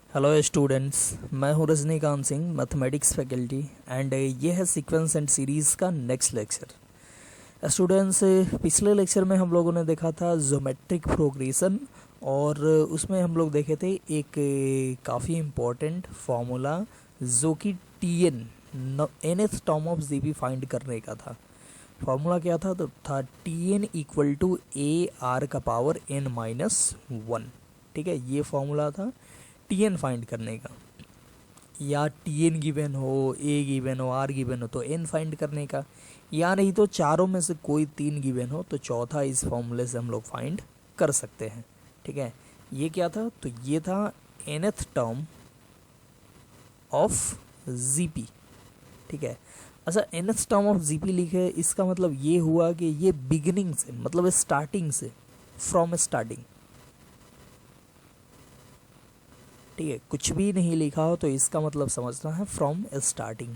Hello students, मैं हूं Rajinikanth Singh, mathematics faculty and ये है सीक्वेंस एंड सीरीज़ का नेक्स्ट लेक्चर। स्टूडेंट्स, पिछले लेक्चर में हम लोगों ने देखा था ज्योमेट्रिक प्रोग्रेशन और उसमें हम लोग देखे थे एक काफ़ी इम्पोर्टेंट फार्मूला जो कि T N nth term of GP find करने का था। फार्मूला क्या था? तो था T N equal to A R का पावर n माइनस वन। ठीक है, ये फार्मूला था टी एन फाइंड करने का, या टी एन गिवन हो, ए गिवन हो, आर गिवन हो तो एन फाइंड करने का, या नहीं तो चारों में से कोई तीन गिवन हो तो चौथा इस फॉर्मूले से हम लोग फाइंड कर सकते हैं। ठीक है, ये क्या था? तो ये था nth टर्म ऑफ जीपी। ठीक है, अच्छा, nth टर्म ऑफ जीपी लिखे, इसका मतलब ये हुआ कि ये बिगिनिंग से, मतलब स्टार्टिंग से, फ्रॉम स्टार्टिंग। ठीक है, कुछ भी नहीं लिखा हो तो इसका मतलब समझना है फ्रॉम स्टार्टिंग।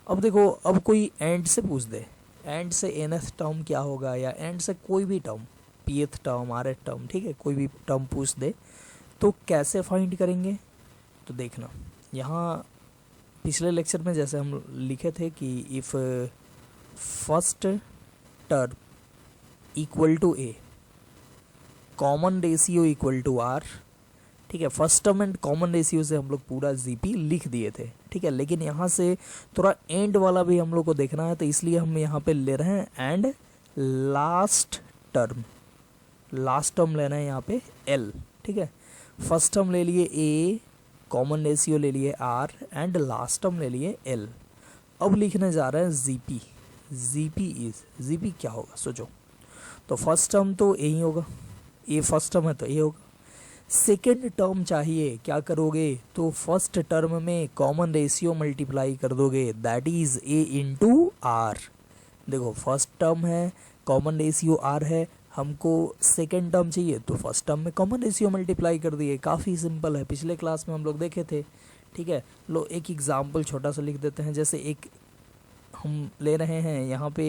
अब देखो, अब कोई एंड से पूछ दे, एंड से nth टर्म क्या होगा, या एंड से कोई भी term, pth term, rth term, ठीक है, कोई भी टर्म पूछ दे तो कैसे फाइंड करेंगे? तो देखना, यहाँ पिछले लेक्चर में जैसे हम लिखे थे कि if first term equal to A, common ratio equal to R. ठीक है, first term and common ratio से हम लोग पूरा जीपी लिख दिए थे। ठीक है, लेकिन यहाँ से थोड़ा एंड वाला भी हम लोग को देखना है, तो इसलिए हम यहाँ पे ले रहे हैं and last term. Last term लेना है यहाँ पे एल। ठीक है, फर्स्ट टर्म ले लिए ए, कॉमन रेशियो ले लिए आर एंड लास्ट टर्म ले लिए एल। अब लिखने जा रहे हैं जीपी। जीपी क्या होगा सोचो। तो फर्स्ट टर्म तो ए ही होगा, ए फर्स्ट टर्म है तो ए होगा। सेकेंड टर्म चाहिए, क्या करोगे? तो फर्स्ट टर्म में कॉमन रेशियो मल्टीप्लाई कर दोगे, that is A into R. देखो, फर्स्ट टर्म है, कॉमन रेशियो आर है, हमको सेकेंड टर्म चाहिए तो फर्स्ट टर्म में कॉमन रेशियो मल्टीप्लाई कर दिए। काफ़ी सिंपल है, पिछले क्लास में हम लोग देखे थे। ठीक है, लो एक एग्जाम्पल छोटा सा लिख देते हैं। जैसे एक हम ले रहे हैं यहाँ पे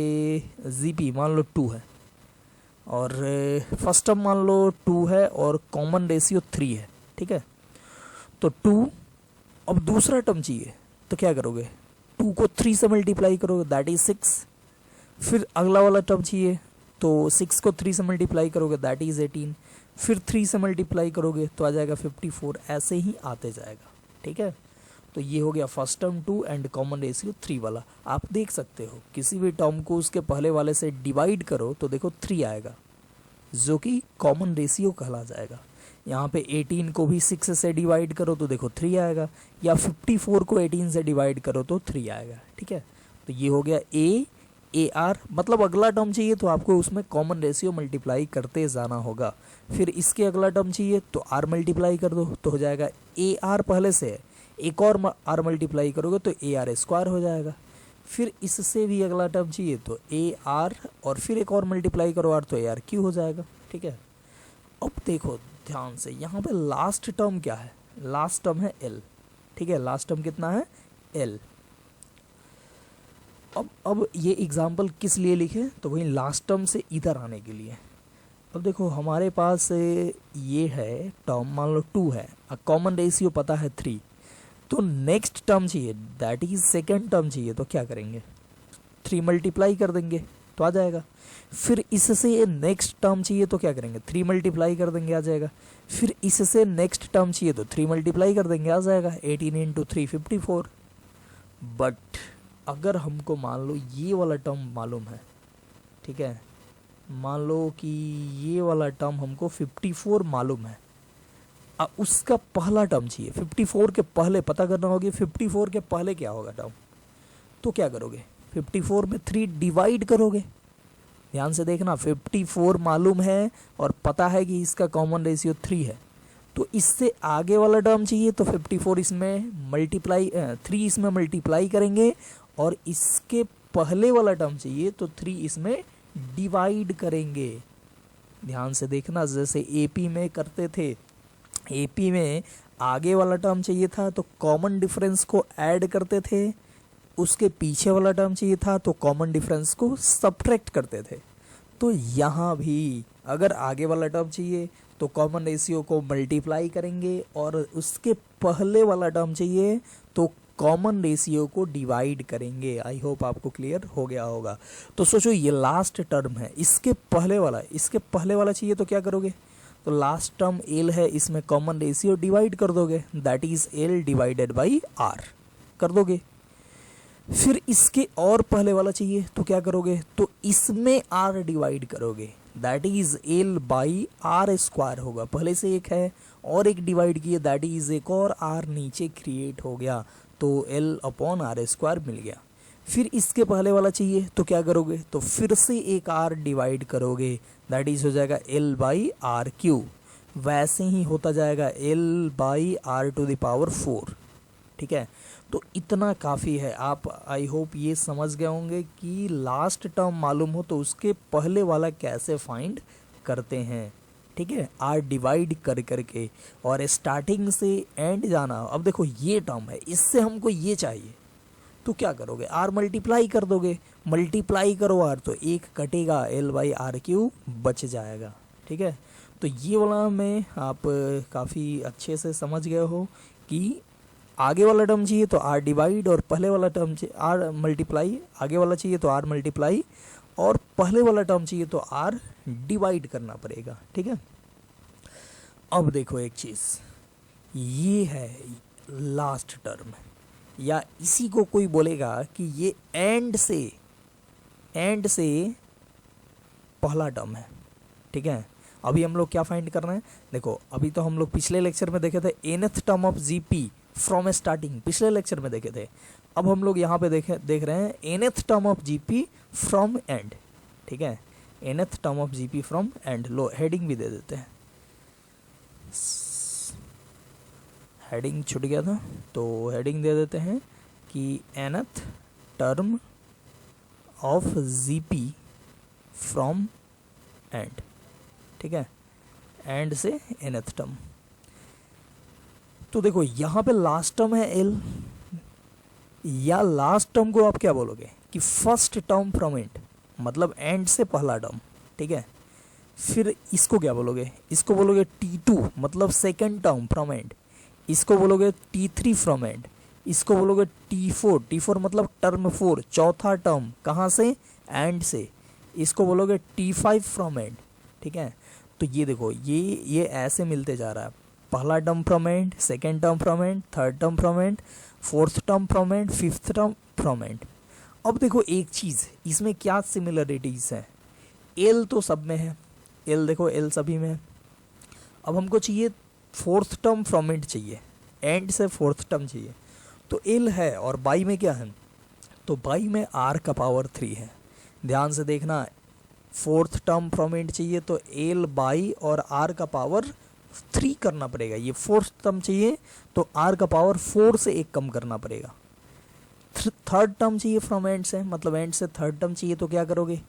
जीपी, मान लो 2 है और फर्स्ट टर्म मान लो 2 है और कॉमन रेशियो 3 है। ठीक है, तो 2, अब दूसरा टर्म चाहिए तो क्या करोगे? 2 को 3 से मल्टीप्लाई करोगे, दैट इज 6। फिर अगला वाला टर्म चाहिए तो 6 को 3 से मल्टीप्लाई करोगे, दैट इज 18। फिर 3 से मल्टीप्लाई करोगे तो आ जाएगा 54। ऐसे ही आते जाएगा। ठीक है, तो ये हो गया first term 2 and common ratio 3 वाला। आप देख सकते हो किसी भी टर्म को उसके पहले वाले से डिवाइड करो तो देखो 3 आएगा, जो कि कॉमन रेशियो कहला जाएगा। यहाँ पे 18 को भी 6 से डिवाइड करो तो देखो 3 आएगा, या 54 को 18 से डिवाइड करो तो 3 आएगा। ठीक है, तो ये हो गया ए आर, मतलब अगला टर्म चाहिए तो आपको उसमें कॉमन रेशियो मल्टीप्लाई करते जाना होगा। फिर इसके अगला टर्म चाहिए तो आर मल्टीप्लाई कर दो तो हो जाएगा ए आर, पहले से है, एक और आर मल्टीप्लाई करोगे तो ए आर स्क्वायर हो जाएगा। फिर इससे भी अगला टर्म चाहिए तो ए आर, और फिर एक और मल्टीप्लाई करो आर तो ए आर क्यू हो जाएगा। ठीक है, अब देखो ध्यान से, यहाँ पे लास्ट टर्म क्या है? लास्ट टर्म है एल। ठीक है, लास्ट टर्म कितना है? एल। अब ये एग्जाम्पल किस लिए लिखे? तो वही लास्ट टर्म से इधर आने के लिए। अब देखो, हमारे पास ये है टर्म, मान लो 2 है, कॉमन रेशियो पता है 3, तो नेक्स्ट टर्म चाहिए, दैट इज सेकेंड टर्म चाहिए तो क्या करेंगे? 3 मल्टीप्लाई कर देंगे तो आ जाएगा। फिर इससे नेक्स्ट टर्म चाहिए तो क्या करेंगे? 3 मल्टीप्लाई कर देंगे, आ जाएगा। फिर इससे नेक्स्ट टर्म चाहिए तो 3 मल्टीप्लाई कर देंगे, आ जाएगा। 18 इंटू 3 54। बट अगर हमको मान लो ये वाला टर्म मालूम है, ठीक है, मान लो कि ये वाला टर्म हमको 54 मालूम है, उसका पहला टर्म चाहिए, 54 के पहले पता करना होगी 54 के पहले क्या होगा टर्म, तो क्या करोगे? 54 में 3 डिवाइड करोगे। ध्यान से देखना, 54 मालूम है और पता है कि इसका कॉमन रेशियो 3 है, तो इससे आगे वाला टर्म चाहिए तो 54 इसमें मल्टीप्लाई, 3 इसमें मल्टीप्लाई करेंगे, और इसके पहले वाला टर्म चाहिए तो 3 इसमें डिवाइड करेंगे। ध्यान से देखना, जैसे एपी में करते थे, एपी में आगे वाला टर्म चाहिए था तो कॉमन डिफरेंस को ऐड करते थे, उसके पीछे वाला टर्म चाहिए था तो कॉमन डिफरेंस को सब्ट्रैक्ट करते थे। तो यहाँ भी अगर आगे वाला टर्म चाहिए तो कॉमन रेशियो को मल्टीप्लाई करेंगे, और उसके पहले वाला टर्म चाहिए तो कॉमन रेशियो को डिवाइड करेंगे। आई होप आपको क्लियर हो गया होगा। तो सोचो ये लास्ट टर्म है, इसके पहले वाला चाहिए तो क्या करोगे, तो लास्ट टर्म एल है, इसमें कॉमन रेशियो डिवाइड कर दोगे, that is L divided by R कर दोगे। फिर इसके और पहले वाला चाहिए तो क्या करोगे, तो इसमें आर डिवाइड करोगे, that is L by R square होगा। पहले से एक है और एक डिवाइड किए, दैट इज एक और आर नीचे क्रिएट हो गया, तो एल अपॉन आर स्क्वायर मिल गया। फिर इसके पहले वाला चाहिए तो क्या करोगे, तो फिर से एक आर डिवाइड करोगे, दैट इज हो जाएगा एल बाई आर क्यूब। वैसे ही होता जाएगा L by R to the power 4। ठीक है, तो इतना काफ़ी है। आप आई होप ये समझ गए होंगे कि लास्ट टर्म मालूम हो तो उसके पहले वाला कैसे फाइंड करते हैं। ठीक है, आर डिवाइड कर करके और स्टार्टिंग से एंड जाना। अब देखो ये टर्म है, इससे हमको ये चाहिए तो क्या करोगे, आर मल्टीप्लाई कर दोगे, मल्टीप्लाई करो आर तो एक कटेगा, एल बाई आर क्यू बच जाएगा। ठीक है, तो ये वाला में आप काफ़ी अच्छे से समझ गए हो कि आगे वाला टर्म चाहिए तो आर डिवाइड, और पहले वाला टर्म चाहिए आर मल्टीप्लाई, आगे वाला चाहिए तो आर मल्टीप्लाई, और पहले वाला टर्म चाहिए तो आर डिवाइड करना पड़ेगा। ठीक है, अब देखो एक चीज़, ये है लास्ट टर्म, या इसी को कोई बोलेगा कि ये एंड से पहला टर्म है। ठीक है, अभी हम लोग क्या फाइंड कर रहे हैं, देखो अभी तो हम लोग पिछले लेक्चर में देखे थे nth term of GP from starting, पिछले लेक्चर में देखे थे। अब हम लोग यहाँ पे देख रहे हैं nth term of GP from and. ठीक है, nth term of GP from and. Low heading भी दे देते हैं, हेडिंग छूट गया था तो हेडिंग दे देते हैं कि nth term of GP from and. ठीक है, एंड से nth टर्म। तो देखो यहाँ पे लास्ट टर्म है एल, या लास्ट टर्म को आप क्या बोलोगे कि फर्स्ट टर्म फ्रॉम एंड, मतलब एंड से पहला टर्म। ठीक है, फिर इसको क्या बोलोगे, इसको बोलोगे T2 मतलब सेकंड टर्म फ्रॉम एंड, इसको बोलोगे T3 फ्रॉम एंड, इसको बोलोगे T4 मतलब टर्म 4 चौथा टर्म कहाँ से, एंड से, इसको बोलोगे T5 फ्रॉम एंड। ठीक है, तो ये देखो ये ऐसे मिलते जा रहा है, पहला term from and, second term from and, third term from and, fourth term from and, fifth term from and. अब देखो एक चीज़, इसमें क्या सिमिलरिटीज़ है, एल तो सब में है, एल देखो एल सभी में है। अब हमको चाहिए फोर्थ टर्म फ्रॉम एंड चाहिए, एंड से फोर्थ टर्म चाहिए, तो एल है और बाई में क्या है, तो बाई में आर का पावर 3 है। ध्यान से देखना, फोर्थ टर्म फ्रॉम एंड चाहिए तो एल बाई और आर का पावर 3 करना पड़ेगा। ये फोर्थ टर्म चाहिए तो आर का पावर 4 से एक कम करना पड़ेगा। थर्ड टर्म चाहिए फ्रॉम एंड से, मतलब एंड से थर्ड टर्म चाहिए तो क्या करोगे,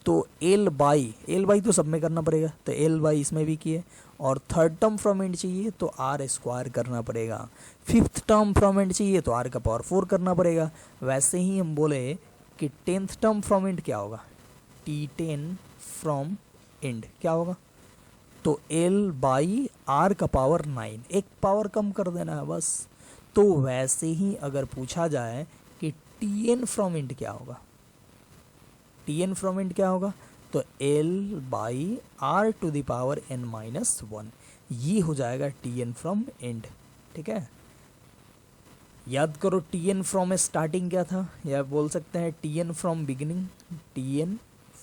तो एल बाई तो सब में करना पड़ेगा, तो एल बाई इसमें भी किए, और थर्ड टर्म फ्रॉम एंड चाहिए तो आर स्क्वायर करना पड़ेगा। फिफ्थ टर्म फ्रॉम एंड चाहिए तो आर का पावर 4 करना पड़ेगा। वैसे ही हम बोले कि टेंथ टर्म फ्रॉम एंड क्या होगा, T10 फ्रॉम एंड क्या होगा, तो एल बाई आर का पावर 9, एक पावर कम कर देना है बस। तो वैसे ही अगर पूछा जाए कि Tn फ्रॉम एंड क्या होगा, Tn फ्रॉम एंड क्या होगा, तो L by R to the power n-1, ये हो जाएगा Tn फ्रॉम एंड। ठीक है, याद करो Tn फ्रॉम स्टार्टिंग क्या था, या बोल सकते हैं Tn from beginning. Tn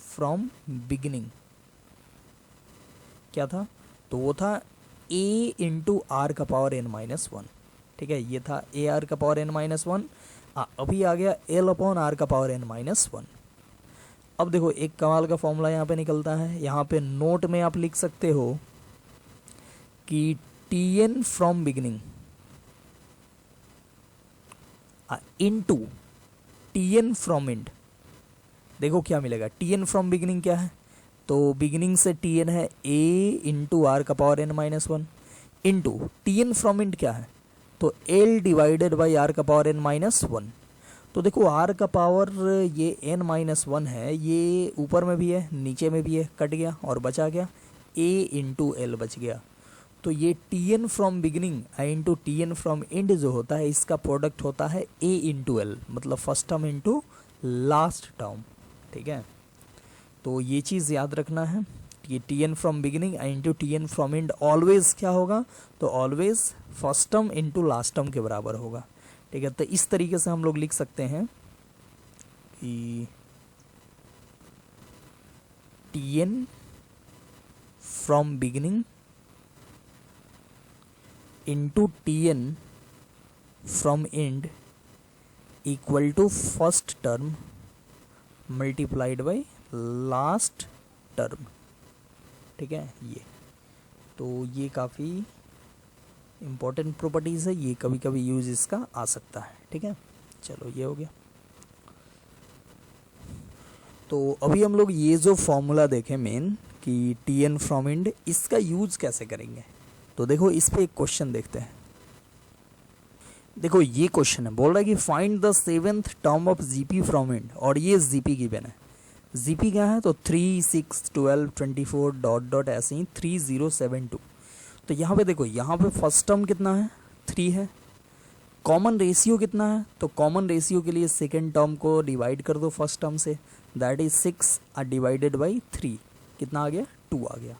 from beginning क्या था, तो वो था a इंटू आर का पावर n-1। ठीक है, ये था a आर का पावर n-1, अभी आ गया l अपॉन आर का पावर n-1। अब देखो एक कमाल का फॉर्मूला यहाँ पे निकलता है, यहाँ पे नोट में आप लिख सकते हो कि Tn from beginning into Tn from and. देखो क्या मिलेगा, Tn फ्रॉम बिगिनिंग क्या है, तो बिगिनिंग से Tn है a इंटू आर का power n-1 into Tn from and क्या है, तो l डिवाइडेड बाई आर का पावर n-1। तो देखो r का पावर ये n-1 है, ये ऊपर में भी है नीचे में भी है, कट गया और बचा क्या a इंटू एल बच गया। तो ये tn from beginning into tn from and जो होता है इसका प्रोडक्ट होता है a इंटू एल, मतलब first term into last term. ठीक है, तो ये चीज़ याद रखना है, ये tn from beginning into tn from and always क्या होगा, तो always first term into last term के बराबर होगा। ठीक है, तो इस तरीके से हम लोग लिख सकते हैं कि tn from beginning into tn from end equal to first term multiplied by last term. ठीक है, ये तो ये काफ़ी इम्पोर्टेंट प्रॉपर्टीज़ है, ये कभी कभी यूज इसका आ सकता है। ठीक है, चलो ये हो गया। तो अभी हम लोग ये जो फॉर्मूला देखें मेन कि tn फ्रॉम एंड, इसका यूज कैसे करेंगे, तो देखो इस पे एक क्वेश्चन देखते हैं। देखो ये क्वेश्चन है, बोल रहा है कि find the seventh term of GP from and, और ये जीपी गिवन है। जीपी क्या है, तो 3, 6, 12, 24 डॉट डॉट ऐसे ही 3072। तो यहाँ पे देखो, यहाँ पे फर्स्ट टर्म कितना है 3 है, कॉमन रेशियो कितना है, तो कॉमन रेशियो के लिए सेकेंड टर्म को डिवाइड कर दो फर्स्ट टर्म से, दैट इज 6 डिवाइडेड बाई 3, कितना आ गया 2 आ गया।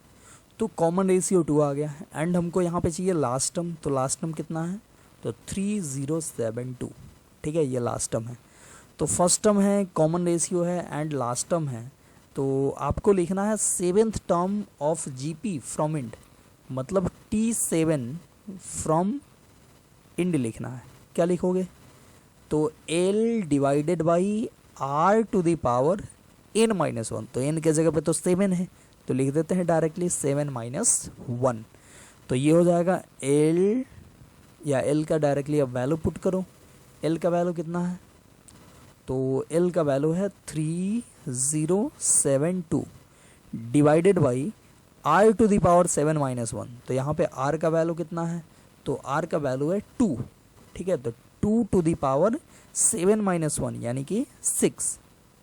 तो कॉमन रेशियो 2 आ गया, एंड हमको यहाँ पे चाहिए लास्ट टर्म, तो लास्ट टर्म कितना है, तो 3072। ठीक है, ये लास्ट टर्म है। तो फर्स्ट टर्म है, कॉमन रेशियो है एंड लास्ट टर्म है, तो आपको लिखना है seventh term of GP from end, मतलब T7 फ्रॉम इंड लिखना है। क्या लिखोगे, तो L divided by R to the power n-1, तो n के जगह पे तो 7 है, तो लिख देते हैं डायरेक्टली 7-1। तो ये हो जाएगा L, या L का डायरेक्टली अब वैल्यू पुट करो। L का वैल्यू कितना है, तो L का वैल्यू है 3072 divided by R to the power 7-1। तो यहाँ पे R का वैल्यू कितना है, तो R का वैल्यू है 2। ठीक है, तो 2 टू द पावर 7-1 यानी कि 6।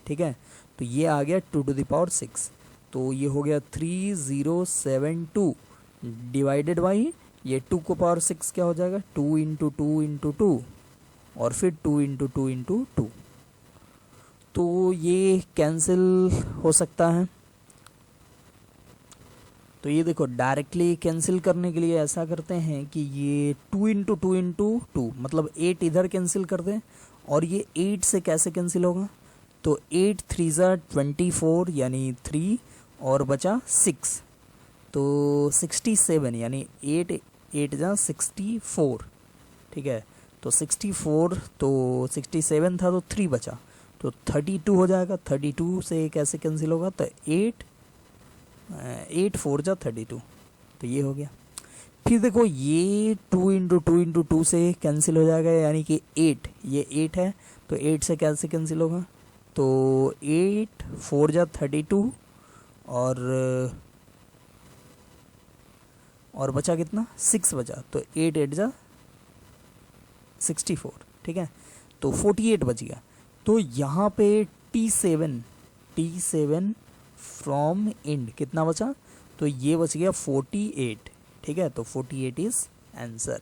ठीक है, तो ये आ गया 2 टू द पावर 6। तो ये हो गया 3072 डिवाइडेड बाई ये 2 को पावर 6 क्या हो जाएगा, 2 इंटू 2 इंटू 2 और फिर 2 इंटू 2 इंटू 2। तो ये कैंसिल हो सकता है। तो ये देखो डायरेक्टली कैंसिल करने के लिए ऐसा करते हैं कि ये 2 इंटू 2 इंटू 2 मतलब 8 इधर कैंसिल कर दें, और ये 8 से कैसे कैंसिल होगा, तो 8 3 ज़ा 24 यानी 3 और बचा 6, तो 67 यानी 8 8 जा 64। ठीक है, तो 64, तो 67 था तो 3 बचा, तो 32 हो जाएगा। 32 से कैसे कैंसिल होगा, तो 8 4 जा 32, तो ये हो गया। फिर देखो ये 2 इंटू 2 इंटू 2 से कैंसिल हो जाएगा, यानी कि 8, ये 8 है तो 8 से कैसे कैंसिल होगा, तो 8 4 जा 32 और बचा कितना 6 बचा, तो 8 8 जा 64। ठीक है, तो 48 बच गया। तो यहाँ पे T7 फ्रॉम एंड कितना बचा, तो ये बच गया 48। ठीक है, तो 48 इज आंसर।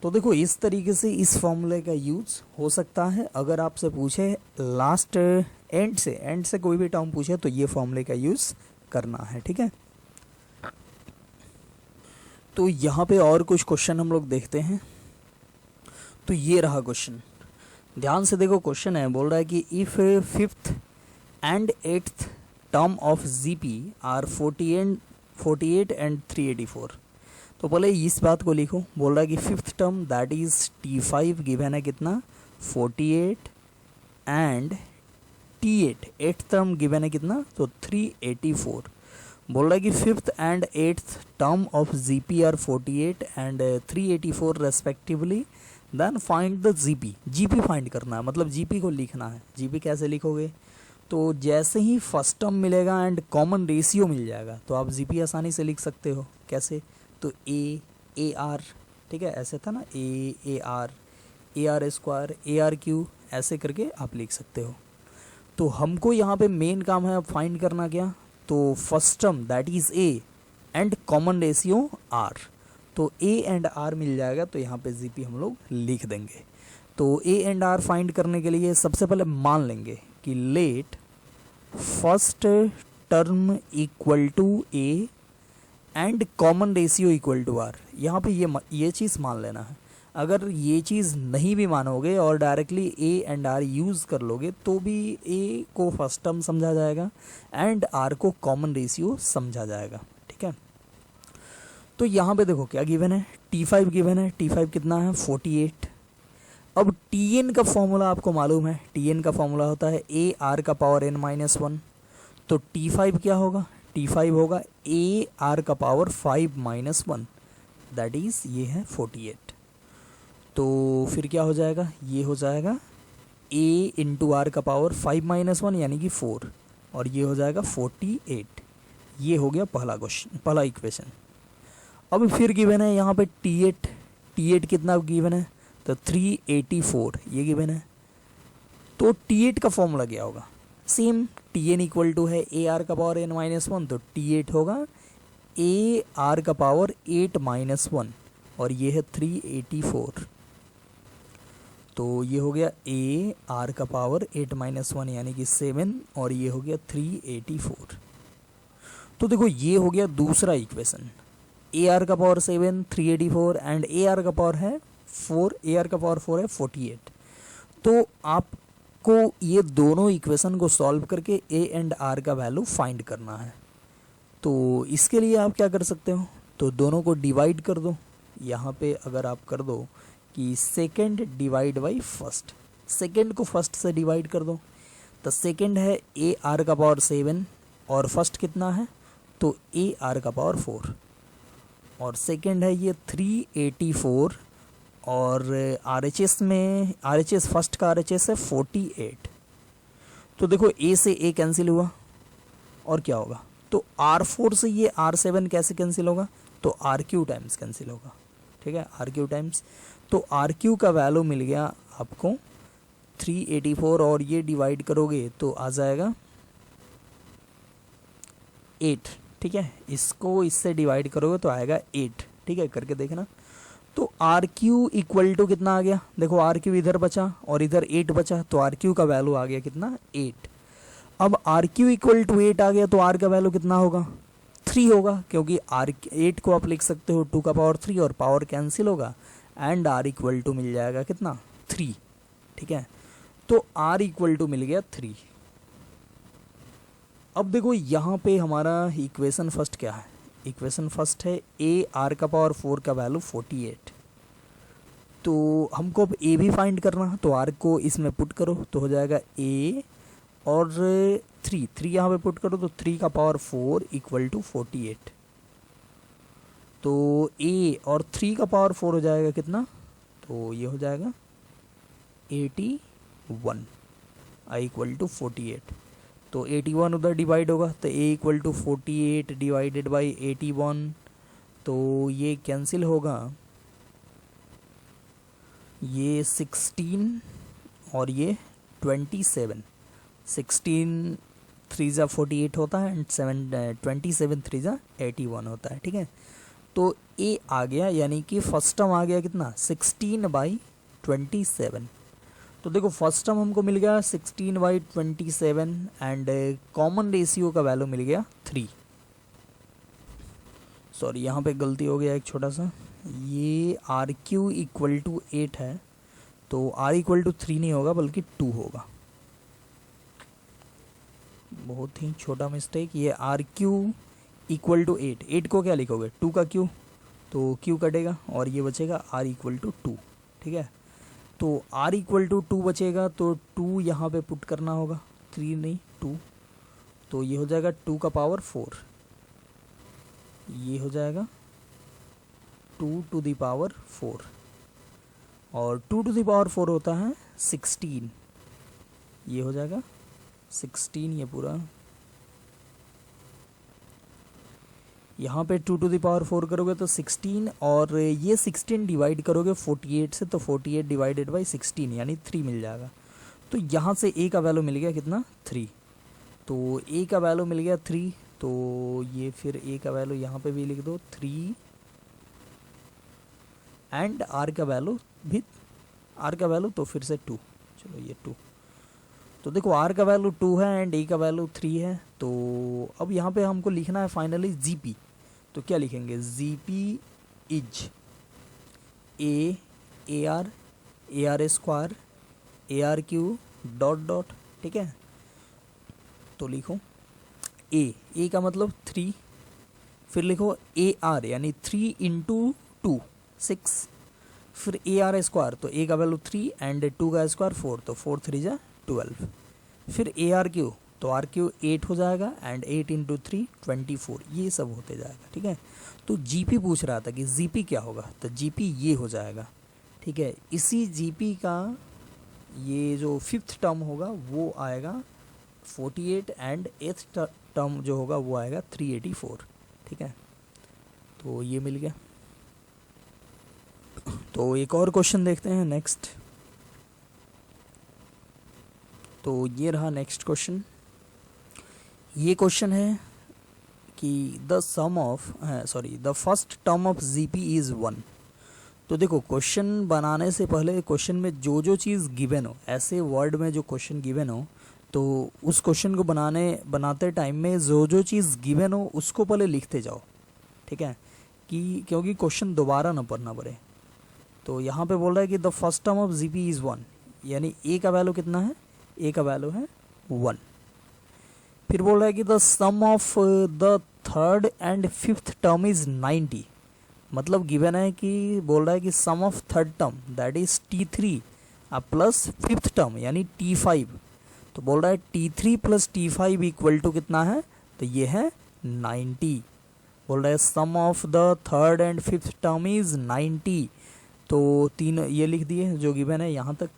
तो देखो इस तरीके से इस फॉर्मूले का यूज हो सकता है। अगर आपसे पूछे लास्ट एंड से कोई भी टर्म पूछे तो ये फॉर्मूले का यूज करना है। ठीक है, तो यहाँ पे और कुछ क्वेश्चन हम लोग देखते हैं। तो ये रहा क्वेश्चन, ध्यान से देखो। क्वेश्चन है, बोल रहा है कि if 5th and 8th term of GP are 48 and 384। तो बोले इस बात को लिखो। बोल रहा है कि 5th term that is T5 given है कितना 48 and T8 8th term given है कितना, तो 384। बोल रहा है कि 5th and 8th term of GP are 48 and 384 respectively, then find the GP. GP find करना है, मतलब जीपी को लिखना है। जीपी कैसे लिखोगे, तो जैसे ही फर्स्ट टर्म मिलेगा एंड कॉमन रेशियो मिल जाएगा तो आप जीपी आसानी से लिख सकते हो। कैसे, तो ए आर, ठीक है ऐसे था ना, ए आर AR², ARQ, ऐसे करके आप लिख सकते हो। तो हमको यहाँ पे मेन काम है अब फाइंड करना क्या, तो first term that is A and common ratio R। तो A एंड R मिल जाएगा, तो यहाँ पे GP हम लोग लिख देंगे। तो A एंड R फाइंड करने के लिए सबसे पहले मान लेंगे कि let first term equal to A and common ratio equal to R। यहाँ पे ये चीज़ मान लेना है। अगर ये चीज़ नहीं भी मानोगे और directly A and R use कर लोगे तो भी A को फर्स्ट टर्म समझा जाएगा एंड R को कॉमन रेशियो समझा जाएगा, ठीक है। तो यहाँ पे देखो क्या गिवन है, T5 गिवन है। T5 कितना है, 48। अब Tn का फॉर्मूला आपको मालूम है, Tn का फॉर्मूला होता है AR का पावर n-1। तो T5 क्या होगा, T5 होगा AR का पावर 5-1, दैट इज़ ये है 48। तो फिर क्या हो जाएगा, ये हो जाएगा A इंटू आर का पावर 5-1 यानी कि 4, और ये हो जाएगा 48। ये हो गया पहला क्वेश्चन, पहला इक्वेशन। अब फिर गिवन है यहाँ पे T8 कितना गिवन है, तो 384 ये गिवन है। तो T8 का फॉर्मूला क्या होगा, सेम Tn इक्वल टू है AR का पावर n-1, तो T8 होगा AR का पावर 8-1, और ये है 384। तो ये हो गया AR का पावर 8-1 यानी कि 7, और ये हो गया 384। तो देखो ये हो गया दूसरा इक्वेशन, AR का पावर 7 384 एंड AR का पावर है 4, AR का पावर 4 है 48। तो आपको ये दोनों इक्वेशन को सॉल्व करके A एंड R का वैल्यू फाइंड करना है। तो इसके लिए आप क्या कर सकते हो, तो दोनों को डिवाइड कर दो। यहाँ पे अगर आप कर दो कि second divide by first, second को फर्स्ट से डिवाइड कर दो, तो सेकेंड है AR का पावर 7 और फर्स्ट कितना है, तो AR का पावर 4, और सेकेंड है ये 384, और RHS में RHS फर्स्ट का RHS है 48। तो देखो A से A कैंसिल हुआ, और क्या होगा, तो R4 से ये R7 कैसे कैंसिल होगा, तो RQ टाइम्स कैंसिल होगा, ठीक है, RQ टाइम्स। तो RQ का वैल्यू मिल गया आपको 384, और ये डिवाइड करोगे तो आ जाएगा 8, ठीक है। इसको इससे डिवाइड करोगे तो आएगा 8, ठीक है, करके देखना। तो RQ इक्वल टू कितना आ गया, देखो RQ इधर बचा और इधर 8 बचा, तो RQ का वैल्यू आ गया कितना, 8। अब RQ इक्वल टू 8 आ गया, तो R का वैल्यू कितना होगा, 3 होगा, क्योंकि R8 को आप लिख सकते हो 2 का पावर 3, और पावर कैंसिल होगा एंड R इक्वल टू मिल जाएगा कितना, 3, ठीक है। तो R इक्वल टू मिल गया 3। अब देखो यहाँ पे हमारा इक्वेशन फर्स्ट क्या है, इक्वेशन फर्स्ट है AR का पावर 4 का वैल्यू 48। तो हमको अब A भी फाइंड करना है, तो R को इसमें पुट करो तो हो जाएगा A, और 3 यहाँ पे पुट करो तो 3 का पावर 4 इक्वल टू 48। तो A और 3 का पावर 4 हो जाएगा कितना, तो ये हो जाएगा 81, I इक्वल टू 48। तो 81 उधर डिवाइड होगा, तो A equal to 48 divided by 81, तो ये कैंसिल होगा, ये 16 और ये 27, 16 3 जा 48 होता है एंड 27 3 जा 81 होता है, ठीक है। तो A आ गया, यानी कि फर्स्ट टर्म आ गया कितना, 16/27। तो देखो फर्स्ट टर्म हमको मिल गया 16/27 एंड कॉमन रेशियो का वैल्यू मिल गया 3। सॉरी यहाँ पे गलती हो गया एक छोटा सा, ये RQ इक्वल टू 8 है, तो R इक्वल टू 3 नहीं होगा बल्कि 2 होगा, बहुत ही छोटा मिस्टेक। ये RQ इक्वल टू 8 को क्या लिखोगे, 2 का Q, तो Q कटेगा और ये बचेगा R इक्वल टू 2, ठीक है। तो R इक्वल टू 2 बचेगा, तो 2 यहाँ पे पुट करना होगा, 3 नहीं 2, तो ये हो जाएगा 2 का पावर 4, ये हो जाएगा 2 टू द पावर 4, और 2 टू द पावर 4 होता है 16, ये हो जाएगा 16, ये पूरा यहाँ पे 2⁴ करोगे तो 16, और ये 16 डिवाइड करोगे 48 से तो 48 डिवाइडेड बाई 16 यानी 3 मिल जाएगा। तो यहाँ से a का वैल्यू मिल गया कितना 3, तो a का वैल्यू मिल गया 3, तो ये फिर a का वैल्यू यहाँ पे भी लिख दो 3, एंड r का वैल्यू भी, r का वैल्यू तो फिर से 2, चलो ये 2, तो देखो r का वैल्यू 2 है एंड a का वैल्यू 3 है। तो अब यहाँ पे हमको लिखना है फाइनली gp, तो क्या लिखेंगे gp is ar square arq dot dot, ठीक है। तो लिखो a का मतलब 3, फिर लिखो ar यानी 3 इंटू 2 6, फिर ar स्क्वायर तो a का वैल्यू 3 एंड 2 का स्क्वायर 4, तो 4 3 जा 12, फिर arq तो arq 8 हो जाएगा एंड 8 इंटू 3 24, ये सब होते जाएगा, ठीक है। तो gp पूछ रहा था कि gp क्या होगा, तो gp ये हो जाएगा, ठीक है। इसी gp का ये जो 5th टर्म होगा वो आएगा 48 एंड 8th टर्म जो होगा वो आएगा 384, ठीक है। तो ये मिल गया। तो एक और क्वेश्चन देखते हैं नेक्स्ट। तो ये रहा नेक्स्ट क्वेश्चन। ये क्वेश्चन है कि the first term of GP is 1। तो देखो क्वेश्चन बनाने से पहले क्वेश्चन में जो जो चीज़ गिवन हो, ऐसे वर्ड में जो क्वेश्चन गिवन हो, तो उस क्वेश्चन को बनाते टाइम में जो जो चीज़ गिवन हो उसको पहले लिखते जाओ, ठीक है, कि क्योंकि क्वेश्चन दोबारा ना पढ़ना पड़े। तो यहाँ पे बोल रहा है कि the first term of GP is 1, यानी ए का वैल्यू कितना है, ए का वैल्यू है 1। फिर बोल रहा है कि the sum of the third and 5th term is 90, मतलब गिवन है कि बोल रहा है कि sum of third term that is T3 plus 5th term यानी T5, तो बोल रहा है T3 plus T5 equal to कितना है, तो ये है 90। बोल रहा है sum of the third and 5th term is 90, तो 3 ये लिख दिए जो गिवन है यहाँ तक।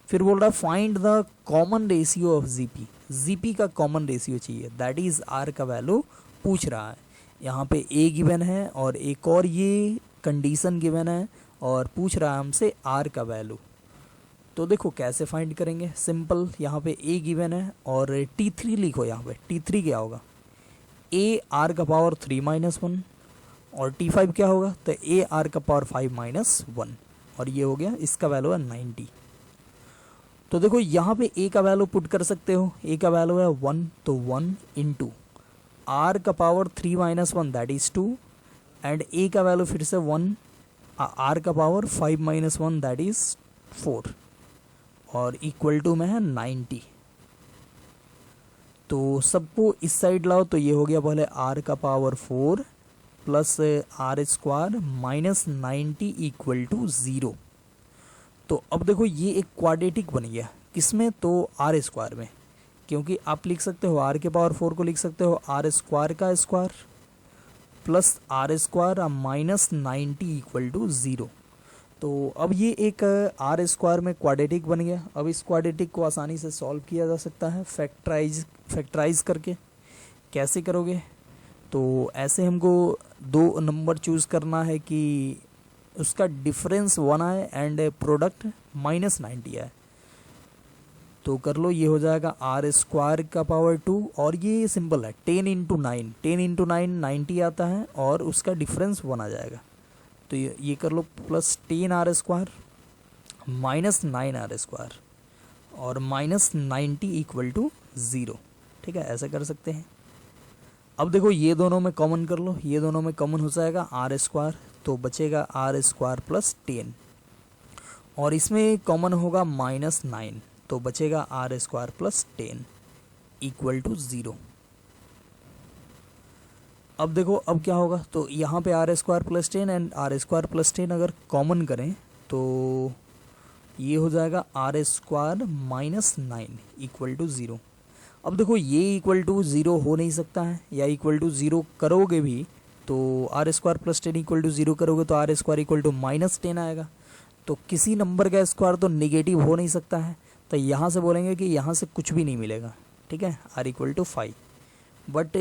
फिर बोल रहा है find the common ratio of GP, GP का कॉमन रेशियो चाहिए, दैट इज आर का वैल्यू पूछ रहा है। यहाँ पे ए गिवन है और एक और ये कंडीशन गिवन है और पूछ रहा है हमसे आर का वैल्यू। तो देखो कैसे फाइंड करेंगे, सिंपल, यहाँ पे ए गिवन है और T3 लिखो। यहाँ पे T3 क्या होगा, ए आर का पावर 3 - 1, और T5 क्या होगा, तो ए आर का पावर 5 - 1, और ये हो गया, इसका वैल्यू है 90। तो देखो यहाँ पे ए का वैल्यू पुट कर सकते हो, ए का वैल्यू है 1, तो 1 इंटू आर का पावर 3 - 1 दैट इज 2, एंड ए का वैल्यू फिर से 1, आर का पावर 5 - 1 दैट इज 4, और इक्वल टू में है 90। तो सबको इस साइड लाओ, तो ये हो गया पहले आर का power 4 plus R square minus 90 equal to 0। तो अब देखो ये एक क्वाड्रेटिक बन गया, किसमें, तो आर स्क्वायर में, क्योंकि आप लिख सकते हो आर के पावर 4 को लिख सकते हो आर स्क्वायर का square plus R square minus 90 equal to 0। तो अब ये एक आर स्क्वायर में क्वाड्रेटिक बन गया। अब इस क्वाड्रेटिक को आसानी से सॉल्व किया जा सकता है फैक्टराइज करके। कैसे करोगे, तो ऐसे हमको 2 नंबर चूज़ करना है कि उसका डिफरेंस 1 आए एंड प्रोडक्ट -90 आए। तो कर लो, ये हो जाएगा आर स्क्वायर का पावर 2, और ये सिंपल है 10 × 9, 10 × 9 90 आता है और उसका डिफरेंस 1 आ जाएगा। तो ये कर लो plus 10 R square minus 9 R square और माइनस 90 इक्वल टू 0, ठीक है, ऐसे कर सकते हैं। अब देखो ये दोनों में कॉमन कर लो, ये दोनों में कॉमन हो जाएगा आर स्क्वायर, तो बचेगा आर स्क्वायर प्लस 10, और इसमें कॉमन होगा -9, तो बचेगा R square plus 10 equal to 0। अब देखो अब क्या होगा, तो यहाँ पे R square plus 10 and R square plus 10 अगर कॉमन करें तो ये हो जाएगा R square minus 9 equal to 0। अब देखो ये इक्वल टू 0 हो नहीं सकता है, या इक्वल टू 0 करोगे भी तो R square plus 10 equal to 0 करोगे तो आर स्क्वायर इक्वल टू -10 आएगा। तो किसी नंबर का स्क्वायर तो नेगेटिव हो नहीं सकता है, तो यहाँ से बोलेंगे कि यहाँ से कुछ भी नहीं मिलेगा, ठीक है, R equal to 5। But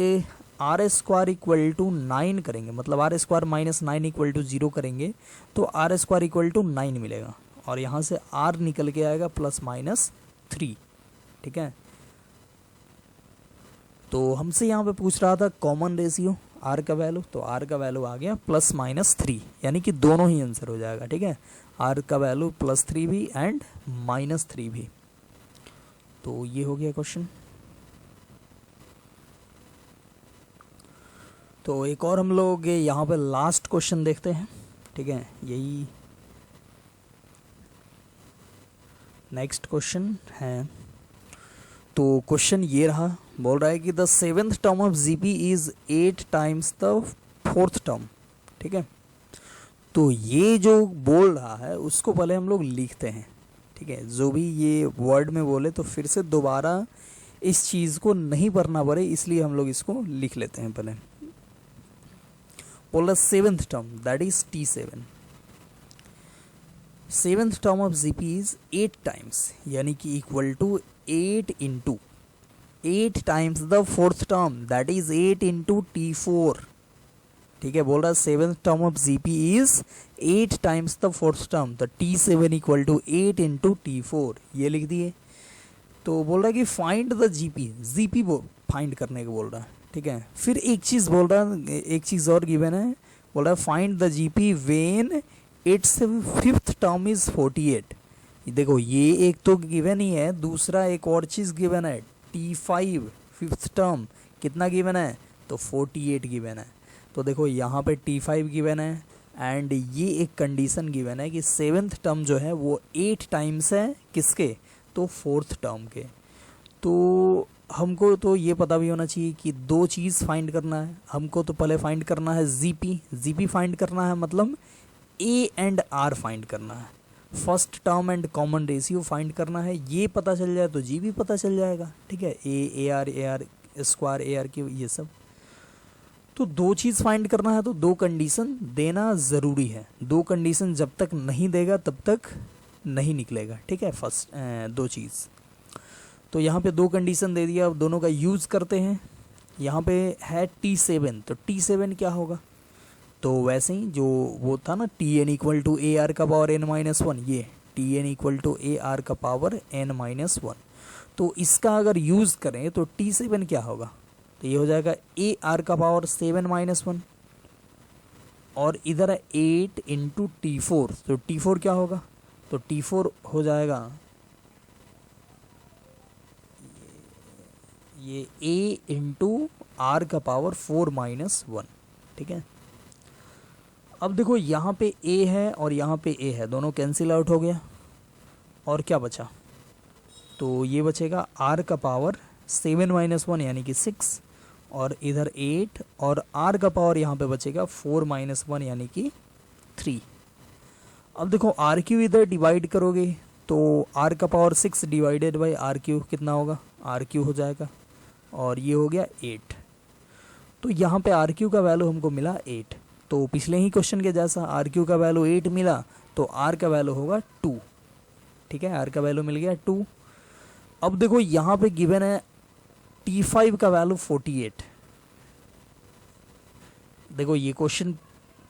R square equal to 9 करेंगे, मतलब R square minus 9 equal to 0 करेंगे तो आर स्क्वायर इक्वल टू 9 मिलेगा, और यहाँ से आर निकल के आएगा प्लस माइनस 3। ठीक है, तो हमसे यहाँ पे पूछ रहा था कॉमन रेशियो आर का वैल्यू, तो आर का वैल्यू आ गया प्लस माइनस 3, यानी कि दोनों ही आंसर हो जाएगा। ठीक है, आर का वैल्यू प्लस 3 भी एंड माइनस 3 भी। तो ये हो गया क्वेश्चन। तो एक और हम लोग यहाँ पे लास्ट क्वेश्चन देखते हैं। ठीक है, यही नेक्स्ट क्वेश्चन है। तो क्वेश्चन ये रहा, बोल रहा है कि the 7th term of GP is 8 times the 4th term. ठीक है, तो ये जो बोल रहा है उसको पहले हम लोग लिखते हैं। ठीक है, जो भी ये वर्ड में बोले तो फिर से दोबारा इस चीज़ को नहीं पढ़ना पड़े, इसलिए हम लोग इसको लिख लेते हैं पहले। बोला 7th term that is T7। 7th term of GP is 8 times, यानी कि equal to 8 into 8 times the 4th term that is 8 into T4। ठीक है, बोल रहा है 7th term of GP is 8 times the 4th term, तो T7 equal to 8 into T4, ये लिख दिए। तो बोल रहा है कि find the GP, GP find करने को बोल रहा है। ठीक है, फिर एक चीज़ बोल रहा है, एक चीज़ और गिवन है, बोल रहा है find the GP when it's 5th term is 48। देखो ये एक तो गिवन ही है, दूसरा एक और चीज़ गिवन है T5 5th टर्म कितना गिवन है, तो 48 गिवन है। तो देखो यहाँ पे T5 गिवन है एंड ये एक कंडीशन गिवन है कि 7th टर्म जो है वो 8 टाइम्स है किसके, तो 4th टर्म के। तो हमको तो ये पता भी होना चाहिए कि दो चीज़ फाइंड करना है। हमको तो पहले फाइंड करना है जीपी फाइंड करना है, मतलब ए एंड आर फाइंड करना है, first term and common ratio find करना है। ये पता चल जाए तो जी भी पता चल जाएगा। ठीक है, A R square A R की ये सब। तो दो चीज़ फाइंड करना है तो दो कंडीशन देना ज़रूरी है। दो कंडीशन जब तक नहीं देगा तब तक नहीं निकलेगा। ठीक है, फर्स्ट दो चीज़। तो यहाँ पे दो कंडीशन दे दिया, अब दोनों का यूज़ करते हैं। यहाँ पे है T7, तो T7 क्या होगा, तो वैसे ही जो वो था ना Tn equal to A R का पावर n-1, ये Tn equal to A R का पावर n-1। तो इसका अगर यूज़ करें तो T7 क्या होगा, तो ये हो जाएगा ए आर का पावर 7-1, और इधर है 8 इंटू T4, तो T4 क्या होगा, तो T4 हो जाएगा ये a इंटू आर का पावर 4-1। ठीक है, अब देखो यहाँ पे a है और यहाँ पे a है, दोनों कैंसिल आउट हो गया, और क्या बचा, तो ये बचेगा r का पावर 7-1 यानी कि 6, और इधर 8, और r का पावर यहाँ पे बचेगा 4-1 यानी कि 3। अब देखो आर क्यू इधर डिवाइड करोगे तो r का power 6 divided by R cube कितना होगा, आर क्यू हो जाएगा, और ये हो गया 8। तो यहाँ पे आर क्यू का वैल्यू हमको मिला 8। तो पिछले ही क्वेश्चन के जैसा आर क्यू का वैल्यू 8 मिला तो आर का वैल्यू होगा 2। ठीक है, आर का वैल्यू मिल गया 2। अब देखो यहाँ पे गिवन है T5 का वैल्यू 48। देखो ये क्वेश्चन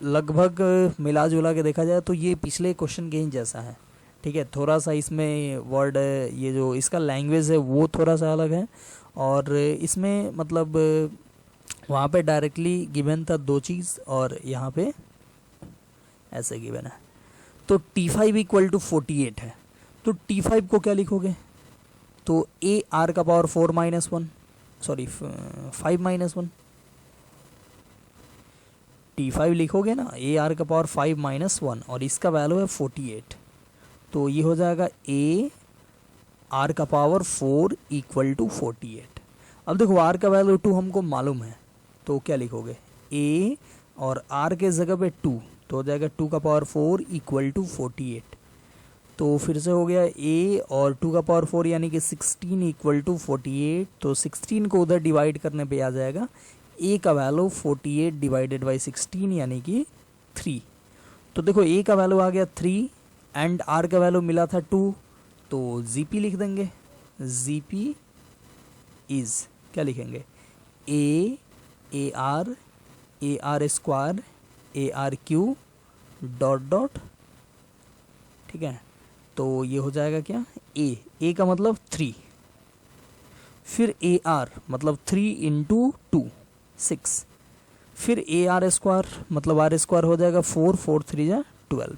लगभग मिला जुला के देखा जाए तो ये पिछले क्वेश्चन के ही जैसा है। ठीक है, थोड़ा सा इसमें वर्ड ये जो इसका लैंग्वेज है वो थोड़ा सा अलग है, और इसमें मतलब वहाँ पे डायरेक्टली गिवन था दो चीज़ और यहाँ पे ऐसे गिवन है। तो T5 इक्वल टू 48 है, तो T5 को क्या लिखोगे, तो ए आर का पावर 4-1 सॉरी 5-1, T5 लिखोगे ना ए आर का पावर 5-1, और इसका वैल्यू है 48। तो ये हो जाएगा ए आर का पावर 4 इक्वल टू 48। अब देखो आर का वैल्यू 2 हमको मालूम है, तो क्या लिखोगे, ए और आर के जगह पे 2, तो हो जाएगा 2 का पावर 4 इक्वल टू 48। तो फिर से हो गया ए और 2 का पावर 4 यानी कि 16 इक्वल टू 48। तो 16 को उधर डिवाइड करने पे आ जाएगा ए का वैल्यू 48 डिवाइडेड बाई 16 यानी कि 3। तो देखो ए का वैल्यू आ गया 3 एंड आर का वैल्यू मिला था 2, तो जीपी लिख देंगे। जीपी इज क्या लिखेंगे, ए AR square ARQ dot dot, ठीक है। तो ये हो जाएगा क्या, ए का मतलब 3, फिर AR मतलब 3 इंटू 2 6, फिर AR स्क्वायर मतलब R स्क्वायर हो जाएगा 4 4 3 जा 12,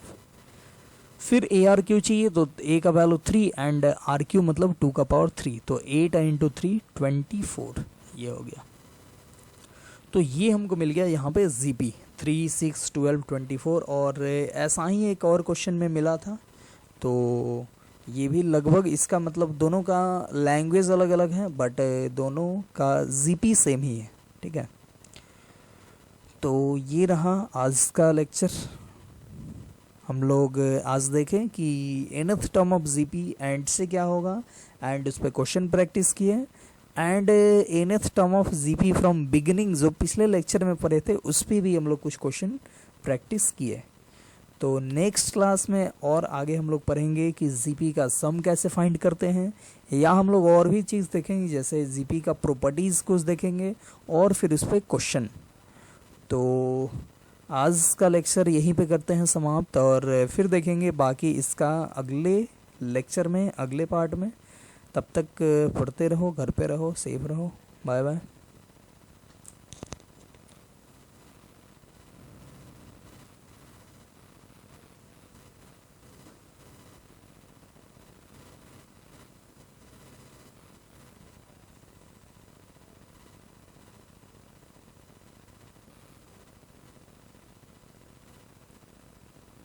फिर ARQ चाहिए तो A का वैल्यू 3 एंड RQ मतलब 2 का पावर 3, तो 8 इंटू 3 24, ये हो गया। तो ये हमको मिल गया यहाँ पे GP 3 6 12 24। और ऐसा ही एक और क्वेश्चन में मिला था, तो ये भी लगभग इसका मतलब दोनों का लैंग्वेज अलग अलग है बट दोनों का GP सेम ही है, ठीक है। तो ये रहा आज का लेक्चर। हम लोग आज देखें कि nth term of GP and से क्या होगा एंड उस पर क्वेश्चन प्रैक्टिस किए, and nth term of GP from beginning जो पिछले लेक्चर में पढ़े थे उस पर भी हम लोग कुछ क्वेश्चन प्रैक्टिस किए। तो नेक्स्ट क्लास में और आगे हम लोग पढ़ेंगे कि GP का सम कैसे फाइंड करते हैं, या हम लोग और भी चीज़ देखेंगे जैसे GP का प्रॉपर्टीज़ कुछ देखेंगे और फिर उस पर क्वेश्चन। तो आज का लेक्चर यहीं पे करते हैं समाप्त, और फिर देखेंगे बाकी इसका अगले लेक्चर में, अगले पार्ट में। तब तक पढ़ते रहो, घर पे रहो, सेफ रहो, बाय बाय।